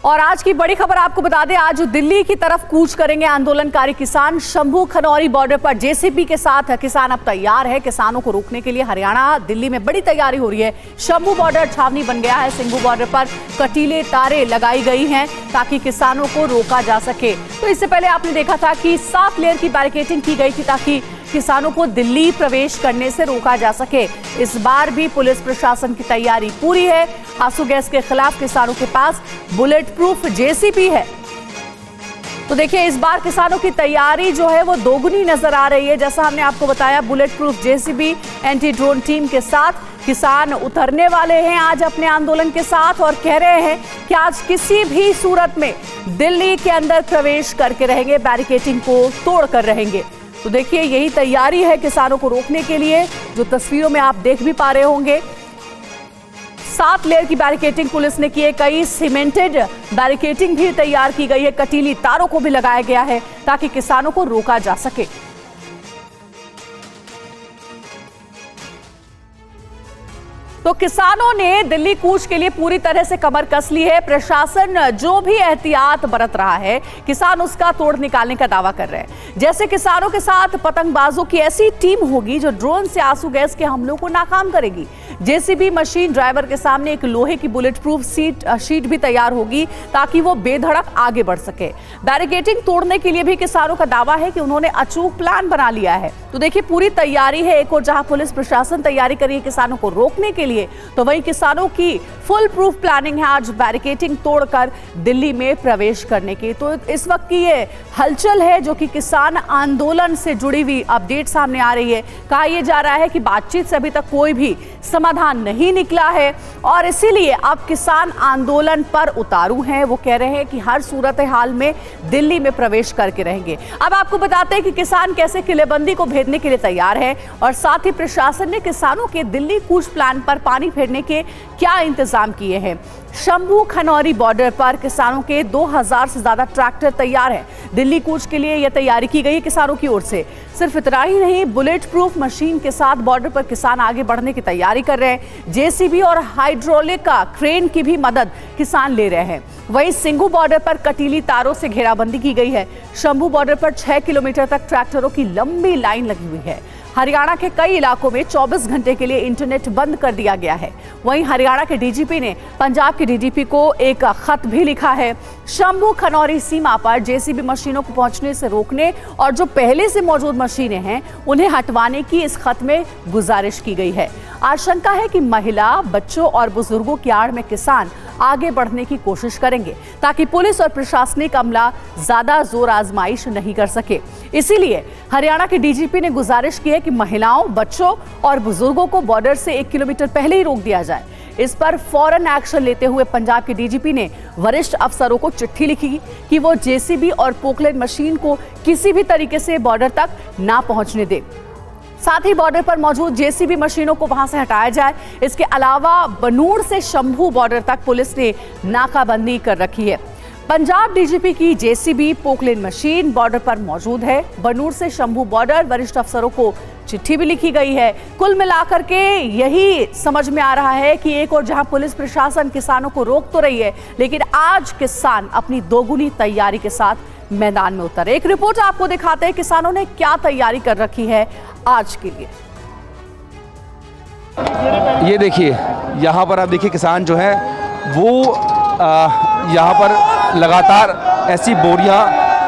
और आज की बड़ी खबर आपको बता दें, आज दिल्ली की तरफ कूच करेंगे आंदोलनकारी किसान। शंभू खनौरी बॉर्डर पर जेसीबी के साथ किसान अब तैयार है। किसानों को रोकने के लिए हरियाणा दिल्ली में बड़ी तैयारी हो रही है। शंभू बॉर्डर छावनी बन गया है। सिंघू बॉर्डर पर कटीले तारे लगाई गई हैं ताकि किसानों को रोका जा सके। तो इससे पहले आपने देखा था कि 7 लेयर की बैरिकेडिंग की गई थी ताकि किसानों को दिल्ली प्रवेश करने से रोका जा सके। इस बार भी पुलिस प्रशासन की तैयारी पूरी है। आंसू गैस के खिलाफ किसानों के पास बुलेट प्रूफ जेसीबी है। तो देखिए, इस बार किसानों की तैयारी जो है वो दोगुनी नजर आ रही है। जैसा हमने आपको बताया, bullet proof JCB, anti drone team के साथ किसान उतरने वाले हैं आज अपने आंदोलन के साथ और कह रहे हैं कि आज किसी भी सूरत में दिल्ली के अंदर प्रवेश करके रहेंगे, बैरिकेडिंग को तोड़ कर रहेंगे। तो देखिए, यही तैयारी है किसानों को रोकने के लिए, जो तस्वीरों में आप देख भी पा रहे होंगे। 7 लेयर की बैरिकेडिंग पुलिस ने की है। कई सीमेंटेड बैरिकेडिंग भी तैयार की गई है। कटीली तारों को भी लगाया गया है ताकि किसानों को रोका जा सके। तो किसानों ने दिल्ली कूच के लिए पूरी तरह से कमर कस ली है। प्रशासन जो भी एहतियात बरत रहा है, किसान उसका तोड़ निकालने का दावा कर रहे हैं। जैसे किसानों के साथ पतंगबाजों की ऐसी टीम होगी जो ड्रोन से आंसू गैस के हमलों को नाकाम करेगी। जेसीबी मशीन ड्राइवर के सामने एक लोहे की बुलेट प्रूफ शीट भी तैयार होगी ताकि वो बेधड़क आगे बढ़ सके। बैरिकेडिंग तोड़ने के लिए भी किसानों का दावा है कि उन्होंने अचूक प्लान बना लिया है। तो देखिए, पूरी तैयारी है। एक और जहां पुलिस प्रशासन तैयारी कर रही है किसानों को रोकने के लिए, तो वहीं किसानों की फुल प्रूफ प्लानिंग है आज बैरिकेडिंग तोड़कर दिल्ली में प्रवेश करने की। तो इस वक्त की ये हलचल है जो कि किसान आंदोलन से जुड़ी हुई अपडेट सामने आ रही है। कहा यह जा रहा है कि बातचीत से अभी तक कोई भी समाधान नहीं निकला है और इसीलिए अब किसान आंदोलन पर उतारू हैं। वो कह रहे हैं कि हर सूरत हाल में दिल्ली में प्रवेश करके रहेंगे। अब आपको बताते हैं कि किसान कैसे किलेबंदी को भेदने के लिए तैयार है और साथ ही प्रशासन ने किसानों के दिल्ली कूच प्लान पर पानी फेरने के क्या इंतजाम किए हैं। शंभू खनौरी बॉर्डर पर किसानों के 2000 से ज्यादा ट्रैक्टर तैयार हैं। दिल्ली कूच के लिए यह तैयारी की गई है किसानों की ओर से। सिर्फ इतना ही नहीं, बुलेट प्रूफ मशीन के साथ बॉर्डर पर किसान आगे बढ़ने की तैयारी कर रहे हैं। जेसीबी और हाइड्रोलिक का क्रेन की भी मदद किसान ले रहे हैं। वहीं सिंघू बॉर्डर पर कटीली तारों से घेराबंदी की गई है। शंभू बॉर्डर पर 6 किलोमीटर तक ट्रैक्टरों की लंबी लाइन लगी हुई है। हरियाणा के कई इलाकों में 24 घंटे के लिए इंटरनेट बंद कर दिया गया है। वहीं हरियाणा के डीजीपी ने पंजाब के डीजीपी को एक खत भी लिखा है। शंभू खनौरी सीमा पर जेसीबी मशीनों को पहुंचने से रोकने और जो पहले से मौजूद मशीनें हैं उन्हें हटवाने की इस खत में गुजारिश की गई है। आशंका है कि महिला, बच्चों और बुजुर्गों की आड़ में किसान आगे बढ़ने की कोशिश करेंगे ताकि पुलिस और प्रशासनिक अमला ज्यादा जोर आजमाइश नहीं कर सके। इसीलिए हरियाणा के डीजीपी ने गुजारिश की है कि महिलाओं, बच्चों और बुजुर्गों को बॉर्डर से 1 किलोमीटर पहले ही रोक दिया जाए। इस पर फौरन एक्शन लेते हुए पंजाब के डीजीपी ने वरिष्ठ अफसरों को चिट्ठी लिखी कि वो जेसीबी और पोकलेन मशीन को किसी भी तरीके से बॉर्डर तक ना पहुंचने दे। साथ ही बॉर्डर पर मौजूद जेसीबी मशीनों को वहां से हटाया जाए। इसके अलावा बनूड़ से शंभू बॉर्डर तक पुलिस ने नाकाबंदी कर रखी है। पंजाब डीजीपी की जेसीबी पोकलेन मशीन बॉर्डर पर मौजूद है। बनूड़ से शंभू बॉर्डर वरिष्ठ अफसरों को चिट्ठी भी लिखी गई है। कुल मिलाकर के यही समझ में आ रहा है कि एक और जहां पुलिस प्रशासन किसानों को रोक तो रही है, लेकिन आज किसान अपनी दोगुनी तैयारी के साथ मैदान में उतरे। एक रिपोर्ट आपको दिखाते हैं किसानों ने क्या तैयारी कर रखी है आज के लिए। ये देखिए, यहाँ पर आप देखिए किसान जो है वो यहाँ पर लगातार ऐसी बोरियां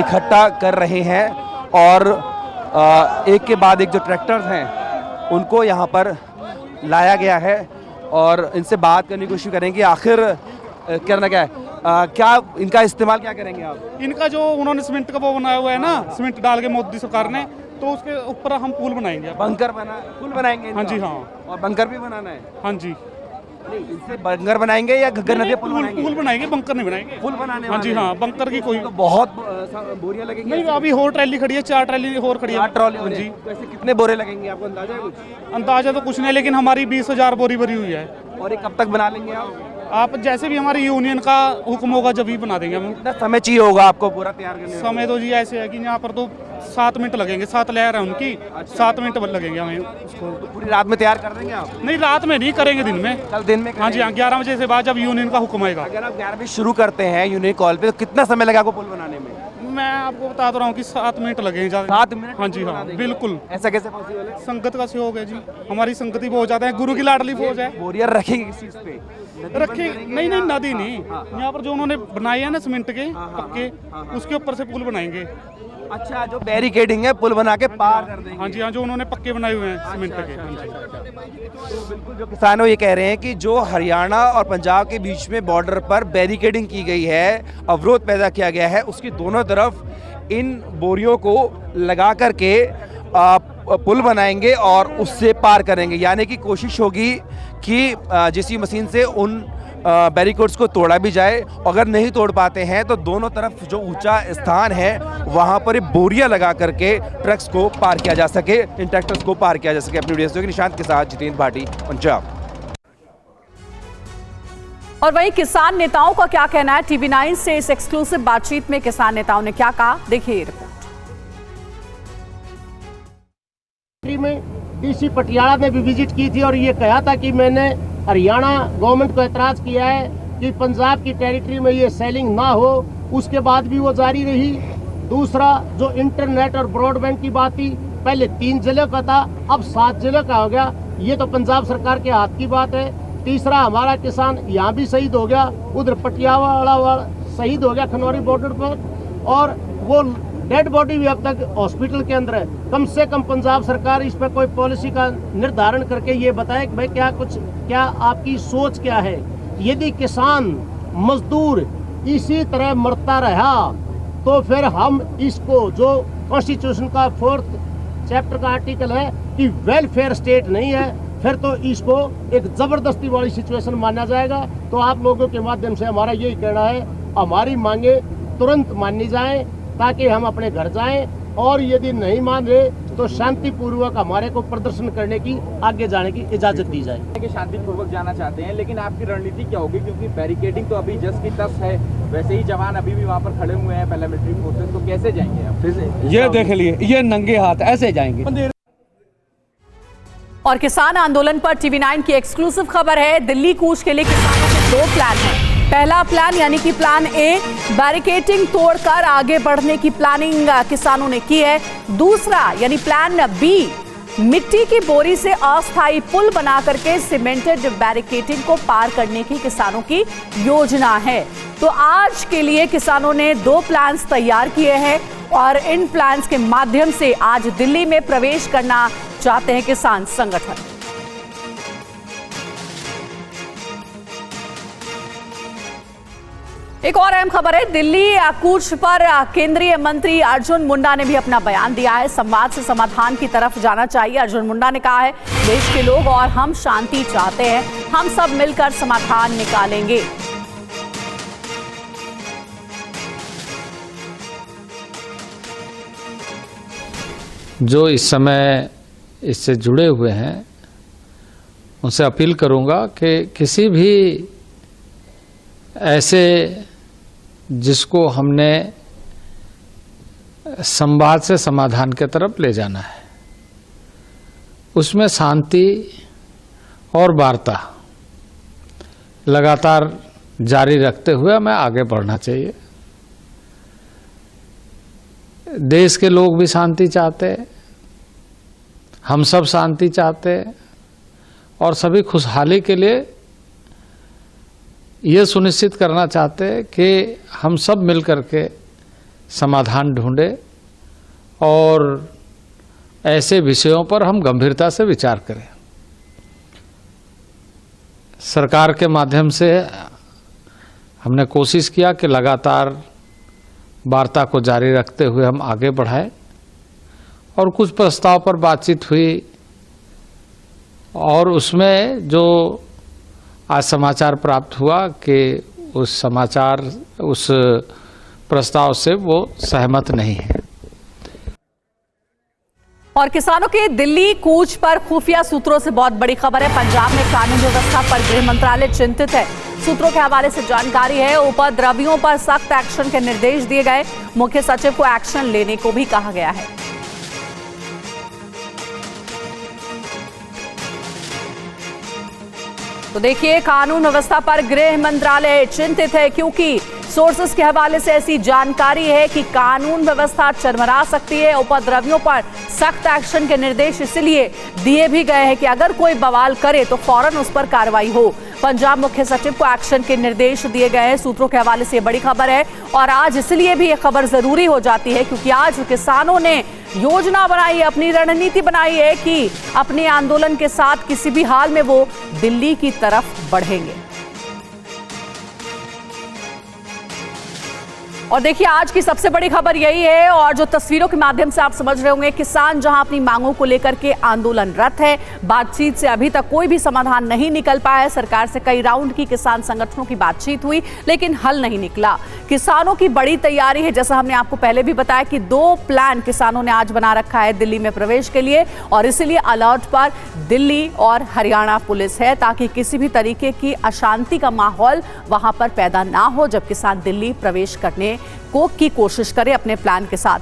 इकट्ठा कर रहे हैं और एक के बाद एक जो ट्रैक्टर्स हैं उनको यहाँ पर लाया गया है और इनसे बात करने की कोशिश करेंगे आखिर करना क्या है। क्या इनका इस्तेमाल क्या करेंगे आप? इनका जो उन्होंने सीमेंट का वो बनाया हुआ है ना, सीमेंट डाल के मोदी सरकार ने, तो उसके ऊपर हम पुल बनाएंगे। बंकर पुल बनाएंगे? हाँ जी, हाँ। और बंकर भी बनाना है? हाँ जी। नहीं, इससे बंकर बनाएंगे या घग्गर नदी पुल बनाएंगे, बंकर नहीं बनाएंगे। पुल बनाने? हाँ जी, हाँ। बंकर की कोई तो बहुत बोरियां लगेंगी? नहीं, अभी और ट्रैली खड़ी है, 4 ट्रैली और खड़ी है। 4 ट्रॉली? हाँ जी। तो ऐसे कितने बोरे लगेंगे, आपको अंदाजा है कुछ? अंदाजा तो कुछ नहीं, लेकिन हमारी 20,000 बोरी भरी हुई है। और ये कब तक बना लेंगे आप? आप जैसे भी हमारी यूनियन का हुक्म होगा जब ही बना देंगे हम। कितना समय चाहिए होगा आपको पूरा तैयार करने में? समय तो जी ऐसे है कि यहाँ पर तो 7 मिनट लगेंगे, 7 लेयर है उनकी, 7 मिनट लगेंगे हमें उसको। तो पूरी रात में तैयार कर देंगे आप? नहीं, रात में नहीं, करेंगे दिन में। कल दिन में हाँ जी हाँ, 11 बजे से बाद जब यूनियन का हुक्म आएगा। अगर आप 11 बजे शुरू करते हैं यूनियन कॉल पे तो कितना समय लगेगा आपको पुल बनाने में? मैं आपको बता तो रहा हूँ कि 7 मिनट लगेंगे ज़्यादा। 7 मिनट? हाँ जी हाँ, बिल्कुल। ऐसा कैसे पॉसिबल है? संगत का सहयोग है जी, हमारी संगति बहुत ज़्यादा है, गुरु की लाडली फौज है। बोरियर रखेंगे किस चीज़ पे? रखे नहीं नहीं, नदी नहीं, यहाँ पर जो उन्होंने बनाए हैं ना सीमेंट के पक्के, उसके ऊपर से पुल बनाएंगे। अच्छा, जो बैरिकेडिंग है पुल बना के पार कर देंगे। हाँ जी हाँ, जो उन्होंने पक्के बनाए हुए हैं सीमेंट के। हाँ जी। तो बिल्कुल जो किसान ये कह रहे हैं कि जो हरियाणा और पंजाब के बीच में बॉर्डर पर बैरिकेडिंग की गई है, अवरोध पैदा किया गया है, उसकी दोनों तरफ इन बोरियों को लगा करके पुल बनाएंगे और उससे पार करेंगे। यानी कि कोशिश होगी कि जेसीबी मशीन से उन बैरिकेड्स को तोड़ा भी जाए। अगर नहीं तोड़ पाते हैं तो दोनों तरफ जो ऊंचा स्थान है वहां पर बोरियां लगा करके ट्रक्स को पार किया जा सके, इन ट्रैक्टर्स को पार किया जा सके। अपनी वीडियो के निशांत के साथ जितेंद्र भाटी, पंजाब। और वहीं किसान नेताओं का क्या कहना है, TV9 से इस एक्सक्लूसिव बातचीत में किसान नेताओं ने क्या कहा, देखिए रिपोर्ट। में डीसी पटियाला ने भी विजिट की थी और ये कहा था कि मैंने हरियाणा गवर्नमेंट को एतराज किया है कि पंजाब की टेरिटरी में ये सेलिंग ना हो, उसके बाद भी वो जारी रही। दूसरा, जो इंटरनेट और ब्रॉडबैंड की बात थी, पहले 3 जिलों का था, अब 7 जिलों का हो गया, ये तो पंजाब सरकार के हाथ की बात है। तीसरा, हमारा किसान यहाँ भी शहीद हो गया, उधर पटियाला शहीद हो गया खनौरी बॉर्डर पर, और वो डेड बॉडी भी अब तक हॉस्पिटल के अंदर है। कम से कम पंजाब सरकार इस पर कोई पॉलिसी का निर्धारण करके ये बताए कि भाई क्या आपकी सोच क्या है। यदि किसान मजदूर इसी तरह मरता रहा तो फिर हम इसको, जो कॉन्स्टिट्यूशन का 4th चैप्टर का आर्टिकल है कि वेलफेयर स्टेट नहीं है, फिर तो इसको एक जबरदस्ती वाली सिचुएशन माना जाएगा। तो आप लोगों के माध्यम से हमारा यही कहना है, हमारी मांगे तुरंत मानी जाएं ताकि हम अपने घर जाएं, और यदि नहीं मान रहे तो शांतिपूर्वक हमारे को प्रदर्शन करने की, आगे जाने की इजाजत दी जाए। कि शांतिपूर्वक जाना चाहते हैं, लेकिन आपकी रणनीति क्या होगी? क्योंकि बैरिकेडिंग तो अभी जस की तस है, वैसे ही जवान अभी भी वहाँ पर खड़े हुए हैं पैरामिलिट्री फोर्सेस, तो कैसे जाएंगे आप? फिर से ये देख लिए, ये नंगे हाथ ऐसे जाएंगे। और किसान आंदोलन पर TV9 की एक्सक्लूसिव खबर है, दिल्ली कूच के लिए किसानों के 2 प्लान हैं। पहला प्लान यानी कि प्लान ए, बैरिकेडिंग तोड़कर आगे बढ़ने की प्लानिंग किसानों ने की है। दूसरा यानी प्लान बी, मिट्टी की बोरी से अस्थायी पुल बना करके सीमेंटेड बैरिकेडिंग को पार करने की किसानों की योजना है। तो आज के लिए किसानों ने 2 प्लान्स तैयार किए हैं और इन प्लान्स के माध्यम से आज दिल्ली में प्रवेश करना चाहते हैं किसान संगठन। एक और अहम खबर है, दिल्ली कूच पर केंद्रीय मंत्री अर्जुन मुंडा ने भी अपना बयान दिया है। संवाद से समाधान की तरफ जाना चाहिए। अर्जुन मुंडा ने कहा है, देश के लोग और हम शांति चाहते हैं, हम सब मिलकर समाधान निकालेंगे। जो इस समय इससे जुड़े हुए हैं उनसे अपील करूंगा कि किसी भी ऐसे जिसको हमने संवाद से समाधान की तरफ ले जाना है, उसमें शांति और वार्ता लगातार जारी रखते हुए हमें आगे बढ़ना चाहिए। देश के लोग भी शांति चाहते हैं, हम सब शांति चाहते हैं, और सभी खुशहाली के लिए ये सुनिश्चित करना चाहते हैं कि हम सब मिलकर के समाधान ढूंढें और ऐसे विषयों पर हम गंभीरता से विचार करें। सरकार के माध्यम से हमने कोशिश किया कि लगातार वार्ता को जारी रखते हुए हम आगे बढ़ाएं, और कुछ प्रस्ताव पर बातचीत हुई और उसमें जो आज समाचार प्राप्त हुआ कि उस प्रस्ताव से वो सहमत नहीं है। और किसानों के दिल्ली कूच पर खुफिया सूत्रों से बहुत बड़ी खबर है। पंजाब में कानून व्यवस्था पर गृह मंत्रालय चिंतित है। सूत्रों के हवाले से जानकारी है, उपद्रवियों पर सख्त एक्शन के निर्देश दिए गए। मुख्य सचिव को एक्शन लेने को भी कहा गया है। तो देखिए, कानून व्यवस्था पर गृह मंत्रालय चिंतित है, क्योंकि सोर्सेस के हवाले से ऐसी जानकारी है कि कानून व्यवस्था चरमरा सकती है। उपद्रवियों पर सख्त एक्शन के निर्देश इसलिए दिए भी गए हैं कि अगर कोई बवाल करे तो फौरन उस पर कार्रवाई हो। पंजाब मुख्य सचिव को एक्शन के निर्देश दिए गए हैं। सूत्रों के हवाले से बड़ी खबर है, और आज इसलिए भी ये खबर जरूरी हो जाती है क्योंकि आज किसानों ने योजना बनाई है, अपनी रणनीति बनाई है कि अपने आंदोलन के साथ किसी भी हाल में वो दिल्ली की तरफ बढ़ेंगे। और देखिए, आज की सबसे बड़ी खबर यही है, और जो तस्वीरों के माध्यम से आप समझ रहे होंगे, किसान जहां अपनी मांगों को लेकर के आंदोलनरत है। बातचीत से अभी तक कोई भी समाधान नहीं निकल पाया है। सरकार से कई राउंड की किसान संगठनों की बातचीत हुई, लेकिन हल नहीं निकला। किसानों की बड़ी तैयारी है, जैसा हमने आपको पहले भी बताया कि 2 प्लान किसानों ने आज बना रखा है दिल्ली में प्रवेश के लिए, और इसीलिए अलर्ट पर दिल्ली और हरियाणा पुलिस है, ताकि किसी भी तरीके की अशांति का माहौल वहां पर पैदा ना हो जब किसान दिल्ली प्रवेश करने की कोशिश करे अपने प्लान के साथ।